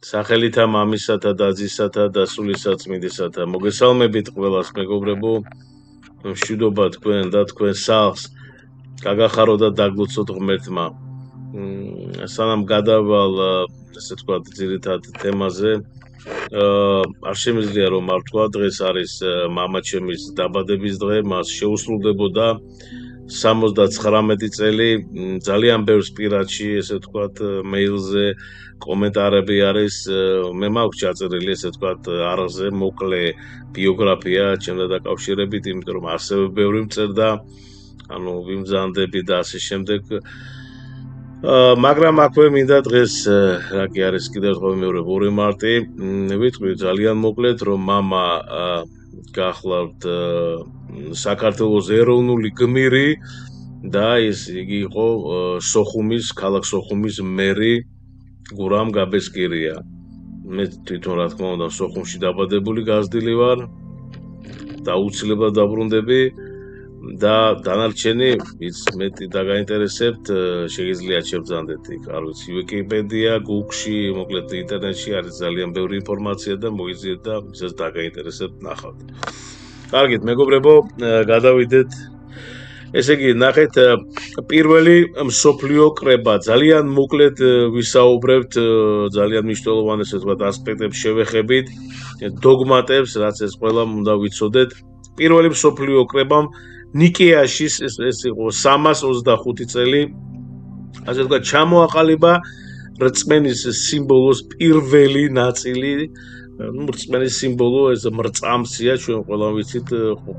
სახელითა მამისათა და ძისათა და სულისაწმინდისათა მოგესალმებით ყველას მეგობრებო მშვიდობა თქვენ და თქვენ სახლს გაგახარო და დაგლოცოთ ღმერთმა სანამ გადავალ ესე ვთქვათ ძირითად თემაზე არ შემიძლია რომ არ ვთქვა დღეს არის მამაჩემის დაბადების დღე მას შეუსრულდებოდა 79 წელი ძალიან ბევრს პირადში ესე ვთქვათ მეილზე კომენტარები არის მე მაქვს ჩაწერილი ესე ვთქვათ არზე მოკლე ბიოგრაფია ჩემთან დაკავშირებით იმიტომ რომ ასევე ბევრი მწერდა ანუ ვიმზადები და ასე შემდეგ მაგრამ აქვე მინდა დღეს რა კი არის კიდევ ერთხელ მეორე 2 მარტი ვიტყვი ძალიან მოკლედ რომ მამა გახლავთ საქართველოს ეროვნული გმირი და იგი იყო სოხუმის ქალაქ სოხუმის მერი გურამ გაბესკირია მე თვითონ რა თქმა უნდა სოხუმში დაბადებული გაზრდილი ვარ და უცილებლად დაბრუნდები და დანარჩენი ვის მეტი დაგაინტერესებთ შეიძლება შევძანდეთ იქ არ ვიცი ვიკიპედია გუგლში მოკლედ ინტერნეტში არის ძალიან ბევრი ინფორმაცია და მოიძიეთ და ვისაც დაგაინტერესებთ ნახავთ კარგით მეგობრებო გადავიდეთ ესე იგი ნახეთ პირველი მსოფლიო კრება ძალიან მოკლედ ვისაუბრებთ ძალიან მნიშვნელოვან ესე ვთქვათ ასპექტებს შევეხებით დოგმატებს რაც ეს ყველა უნდა ვიცოდეთ პირველი მსოფლიო კრებამ ნიკეაში ეს იყო 325 წელი ასე ვთქვათ ჩამოაყალიბა რწმენის სიმბოლოს პირველი ნაწილი რწმენის სიმბოლო ეს მრწამსია ჩვენ ყველა ვიცით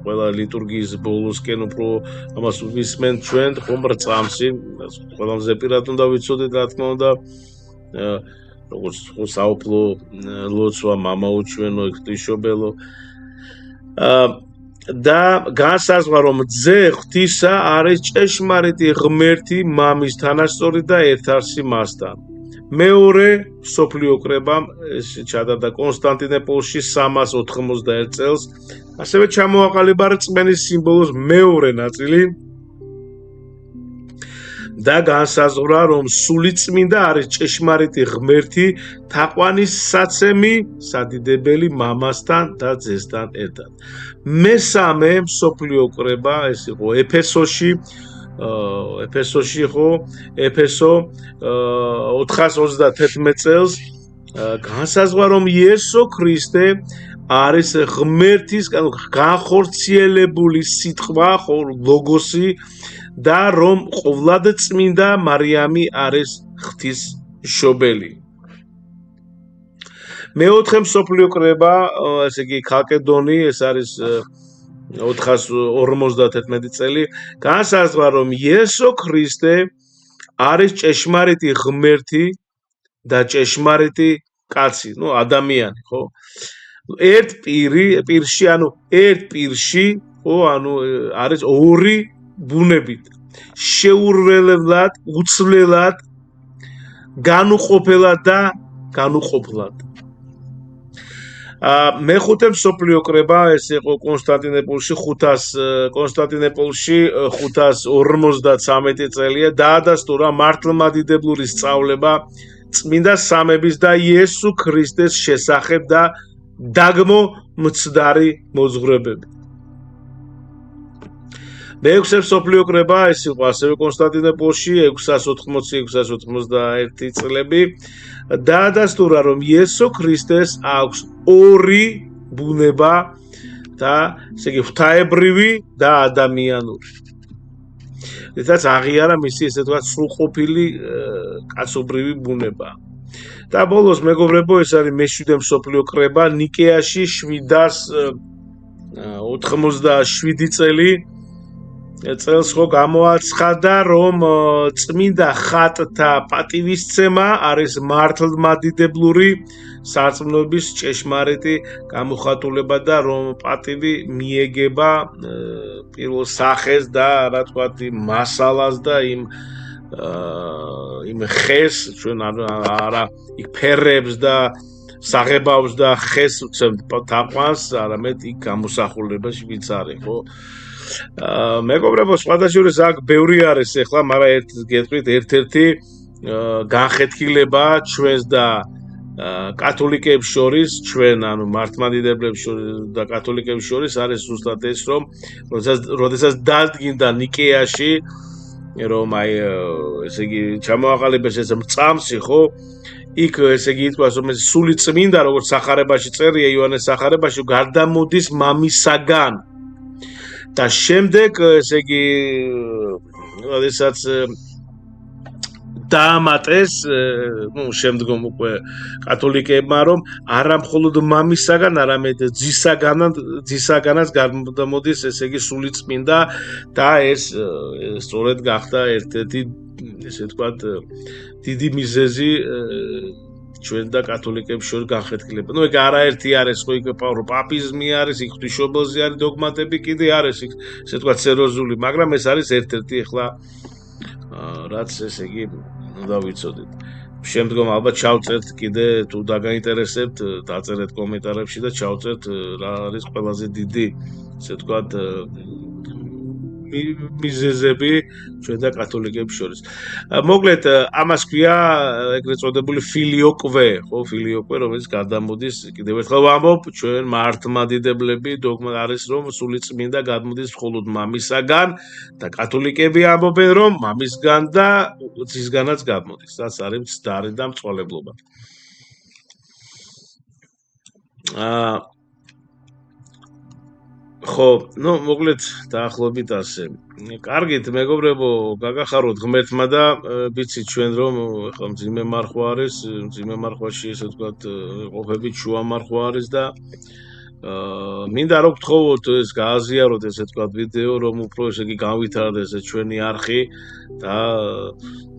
ყველა ლიტურგიის ბოლოსკენ უფრო ამას ვისმენთ ჩვენ ხომ მრწამსი ყველამ ზეპირად უნდა ვიცოდეთ რა თქმა უნდა როგორც საუფლო ლოცვა მამაუჩვენო ღვთისმშობელო და განსაზღვრა რომ ძე ღვთისა არის ჭეშმარიტი ღმერთი მამის თანასწორი და ერთარსი მასთან მეორე მსოფლიო კრებამ ჩატარდა კონსტანტინოპოლში 391 წელს ასევე ჩამოაყალიბა რწმენის სიმბოლოს მეორე ნაწილი და განსაზღვრა რომ სულიწმინდა არის ჭეშმარიტი ღმერთი თაყვანისცემი სადიდებელი მამასთან და ძესთან ერთად მესამე მსოფლიო კრება ეს იყო ეფესოში ხო ეფესო 431 წელს განსაზღვრა რომ იესო ქრისტე არის ღმერთის განხორციელებული სიტყვა ხო ლოგოსი და რომ ყოვლადწმინდა მარიამი არის ღვთისმშობელი მეოთხე მსოფლიო კრება ესე იგი ქალკედონი ეს არის 451 წელი განსაზღვრა რომ იესო ქრისტე არის ჭეშმარიტი ღმერთი და ჭეშმარიტი კაცი ნუ ადამიანი ხო ერთ პირში ანუ ერთ პირში ხო ანუ არის ორი ბუნებით შეურველებლად უცვლელად განუყოფელად და განუყოფლად მეხუთე მსოფლიო კრება ეს იყო კონსტანტინოპოლში 553 წელია დაადასტურა მართლმადიდებლური სწავლება წმინდა სამების და იესო ქრისტეს შესახებ და დაგმო მცდარი მოძღვრებები მეექვსე მსოფლიო კრება ეს იყო ასევე კონსტანტინოპოლში 680-691 წლები დაადასტურა რომ იესო ქრისტეს აქვს ორი ბუნება და ესე იგი ღვთაებრივი და ადამიანური რითაც აღიარა მისი ესე ვთქვათ სრულყოფილი კაცობრივი ბუნება და ბოლოს მეგობრებო ეს არის მე-7 მსოფლიო კრება ნიკეაში 787 წელი წელს ხო გამოაცხადა რომ წმინდა ხატთა პატივისცემა არის მართლმადიდებლური სარწმუნოების ჭეშმარიტი გამოხატულება და რომ პატივი მიეგება პირველ სახეს და რა თქვათ მასალას და იმ ხეს ჩვენ არა იქ ფერებს და საღებავს და ხეს ვცემთ თაყვანს არამედ იქ გამოსახულებას ვიც არის ხო მეგობრებო სხვადასხვა აქ ბევრი არის ახლა მაგრამ ერთ გეტყვით ერთ-ერთი განხეთქილება ჩვენს და კათოლიკეებს შორის ჩვენ ანუ მართლმადიდებლებს და კათოლიკეებს შორის არის ზუსტად ეს რომ როდესაც დადგინდა ნიკეაში რომ აი ესე იგი ჩამოაყალიბეს ეს მწამსი ხო იქ ესე იგი ითქვას რომ ეს სული წმინდა როგორც სახარებაში წერია იოანეს სახარებაში გარდამოდის მამისაგან და შემდეგ ესე იგი როდესაც დაამატეს ну შემდგომ უკვე კათოლიკეებმა რომ არა მხოლოდ მამისაგან არამედ ძისაგანაც გარდამოდის ესე იგი სული წმინდა და ეს სწორედ გახდა ერთ-ერთი ესე ვთქვათ დიდი მიზეზი ჩვენ და კათოლიკეებს შორის განხეთქილება. ну ეგ არაერთი არის ხო იქ პაპიზმი არის, იქ ღვთისმშობელზე არის დოგმატები კიდე არის იქ ესე ვთქვათ სერიოზული, მაგრამ ეს არის ერთ-ერთი ახლა რაც ესე იგი უნდა ვიცოდეთ. შემდგომ ალბათ ჩავწერთ კიდე თუ დაგაინტერესებთ, დაწერეთ კომენტარებში და ჩავწერთ რა არის ყველაზე დიდი, ესე ვთქვათ, მიზეზები ჩვენ და კათოლიკეებს შორის. მოკლედ, ამას ქვია ეგრეთ წოდებული ფილიოკვე, ხო, ფილიოკვე, რომელიც გადამოდის, კიდევ ერთხელ ვამბობ, ჩვენ მართლმადიდებლები დოგმა არის რომ სული წმინდა გადმოდის მხოლოდ მამისაგან და კათოლიკეები ამბობენ რომ მამისგან და ძისგანაც გადმოდის. რაც არის მცდარი და მწვალებლობა. ხო, ну, მოკლედ დაახლოებით ასე. კარგით, მეგობრებო, გაგახაროთ ღმერთმა და ვიცით ჩვენ რომ ახლა მძიმე მარხვა არის, მძიმე მარხვაში ესე ვთქვათ, ყოფებით შუა მარხვა არის და მინდა რომ გთხოვოთ ეს გააზიაროთ ესე ვთქვათ ვიდეო, რომ უფრო ესე იგი განვითარდეს ეს ჩვენი არხი და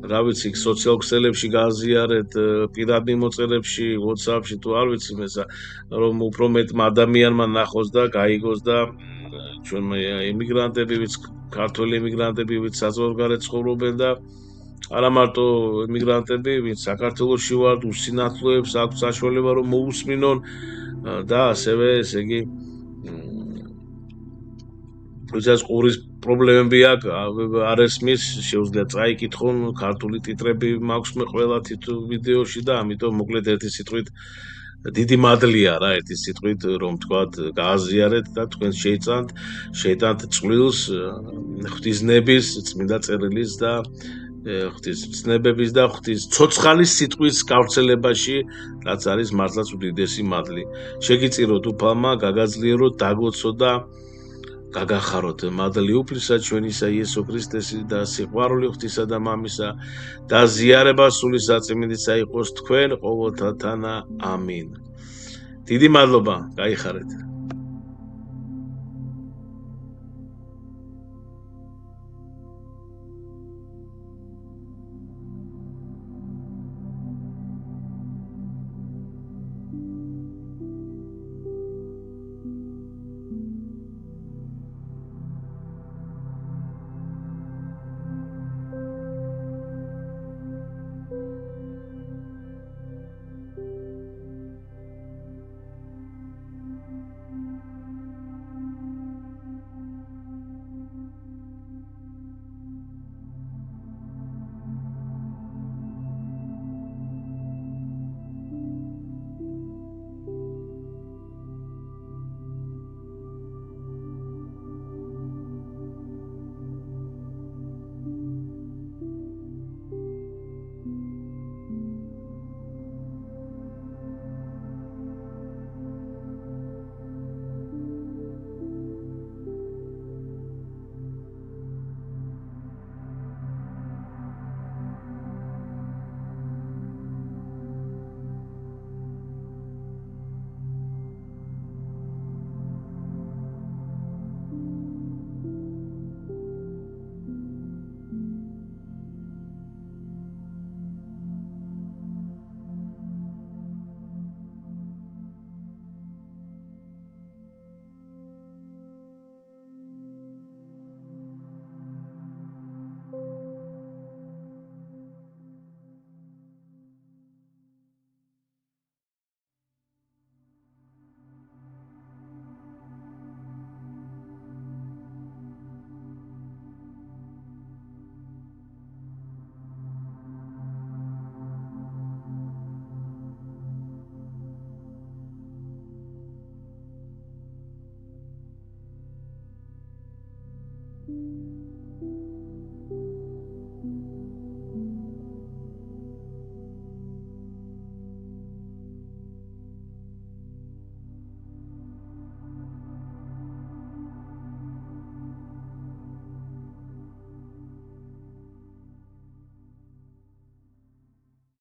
რა ვიცი, სოციალურ ქსელებში გააზიარეთ, პირად მიმოწერებში, WhatsApp-ში თუ არ ვიცი მესა, რომ უფრო მეტმა ადამიანმა ნახოს და გაიგოს და ჩვენმა იმიგრანტები, ვიც ქართველი იმიგრანტები, ვიც საზღვარგარეთ ცხოვრობენ და არა მარტო იმიგრანტები, ვინც საქართველოში ვართ, უსინათლოებს აქვს საშუალება რომ მოусმინონ და ასევე ესე იგი ვისაც ყურის პრობლემები აქვს, არ ესმის, შეუძლია წაიკითხონ, ქართული ტიტრები მაქვს მე ყველა ვიდეოში და ამიტომ მოკლედ ერთი სიტყვით დიდი მადლია რა ერთი სიტყვით რომ თქვათ გააზიარეთ და თქვენ შეიტანთ წვლილს ღვთისნების წმინდა წერილის და ღვთისნებების და ღვთის ცოცხალის სიტყვის გავრცელებაში რაც არის მართლაც უდიდესი მადლი შეგიწიროთ უფალმა გაგაძლიეროთ დაგოცოთ და გაგახაროთ მადლი უფლისა ჩვენისა იესო ქრისტესი და სიყვარული ღვთისა და მამისა და ზიარება სული საწმინდისა იყოს თქვენ ყოველთანა ამინ. დიდი მადლობა, გაიხარეთ.